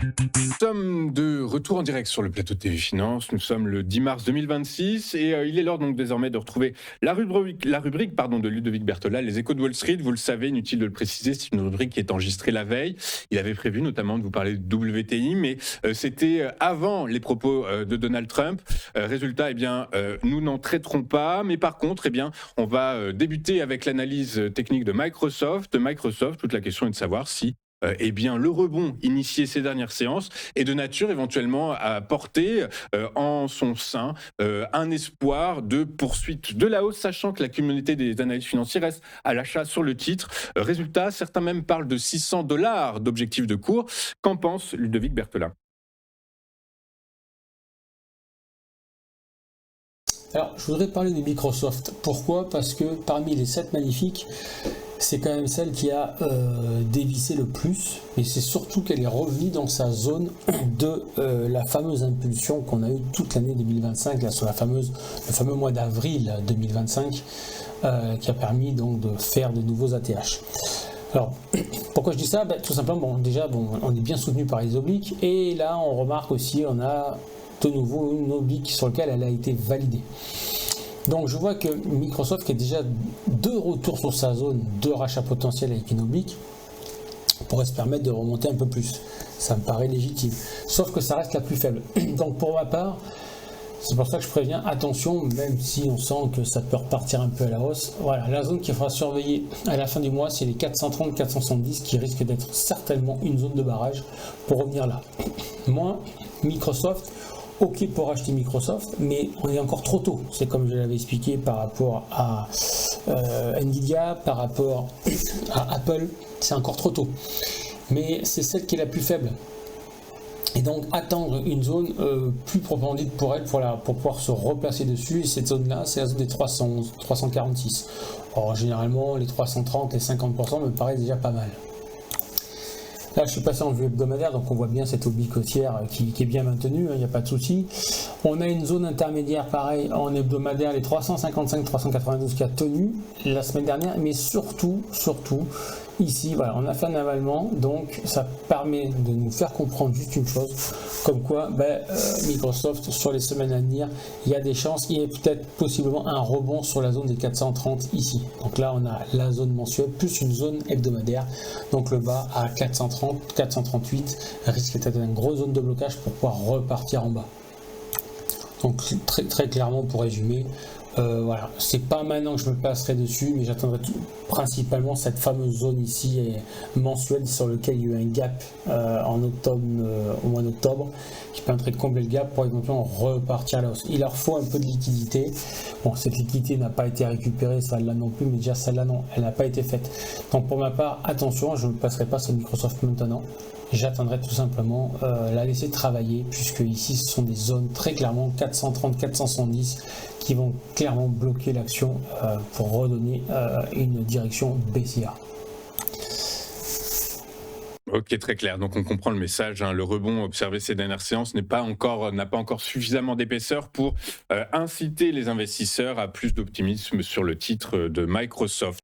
Nous sommes de retour en direct sur le plateau de TV Finance. Nous sommes le 10 mars 2026 et il est l'heure donc désormais de retrouver la rubrique de Ludovic Berthola, les échos de Wall Street. Vous le savez, inutile de le préciser, c'est une rubrique qui est enregistrée la veille. Il avait prévu notamment de vous parler de WTI, mais c'était avant les propos de Donald Trump. Résultat, nous n'en traiterons pas, mais par contre, on va débuter avec l'analyse technique de Microsoft. Microsoft, toute la question est de savoir si le rebond initié ces dernières séances est de nature éventuellement à porter en son sein un espoir de poursuite de la hausse, sachant que la communauté des analystes financiers reste à l'achat sur le titre. Résultat, certains même parlent de $600 d'objectif de cours. Qu'en pense Ludovic Berthola? Alors, je voudrais parler de Microsoft. Pourquoi? Parce que parmi les 7 magnifiques, c'est quand même celle qui a dévissé le plus, et c'est surtout qu'elle est revenue dans sa zone de la fameuse impulsion qu'on a eue toute l'année 2025, là, sur le fameux mois d'avril 2025, qui a permis donc de faire de nouveaux ATH. Alors, pourquoi je dis ça? Tout simplement, on est bien soutenu par les obliques, et là on remarque aussi, on a de nouveau une oblique sur laquelle elle a été validée. Donc je vois que Microsoft, qui est déjà de retour sur sa zone de rachat potentiel avec une oblique, pourrait se permettre de remonter un peu plus. Ça me paraît légitime. Sauf que ça reste la plus faible. Donc pour ma part, c'est pour ça que je préviens, attention, même si on sent que ça peut repartir un peu à la hausse. Voilà, la zone qu'il faudra surveiller à la fin du mois, c'est les 430-470 qui risquent d'être certainement une zone de barrage pour revenir là. Moi, Microsoft, ok pour acheter Microsoft, mais on est encore trop tôt. C'est comme je l'avais expliqué par rapport à Nvidia, par rapport à Apple, c'est encore trop tôt. Mais c'est celle qui est la plus faible. Et donc attendre une zone plus proprement dite pour elle, pour pouvoir se replacer dessus. Et cette zone-là, c'est la zone des 311, 346. Or, généralement, les 330, les 50% me paraissent déjà pas mal. Là, je suis passé en vue hebdomadaire, donc on voit bien cette oblique haussière qui est bien maintenue, il n'y a pas de souci. On a une zone intermédiaire, pareil, en hebdomadaire, les 355-392 qui a tenu la semaine dernière, mais surtout, ici, voilà, on a fait un avalement, donc ça permet de nous faire comprendre juste une chose, comme quoi Microsoft, sur les semaines à venir, il y a des chances, il y a peut-être possiblement un rebond sur la zone des 430 ici. Donc là, on a la zone mensuelle plus une zone hebdomadaire, donc le bas à 430, 438 risque d'être une grosse zone de blocage pour pouvoir repartir en bas. Donc très, très clairement, pour résumer, voilà, c'est pas maintenant que je me passerai dessus, mais j'attendrai principalement cette fameuse zone ici mensuelle sur laquelle il y a eu un gap en octobre, au mois d'octobre, qui permettrait de combler le gap pour éventuellement repartir à la hausse. Il leur faut un peu de liquidité. Bon, cette liquidité n'a pas été récupérée, celle-là non plus, mais déjà celle-là non, elle n'a pas été faite. Donc pour ma part, attention, je ne me passerai pas sur Microsoft maintenant. J'attendrai tout simplement la laisser travailler, puisque ici ce sont des zones très clairement 430-470 qui vont clairement bloquer l'action pour redonner une direction baissière. Ok, très clair. Donc on comprend le message. Le rebond observé ces dernières séances n'a pas encore suffisamment d'épaisseur pour inciter les investisseurs à plus d'optimisme sur le titre de Microsoft.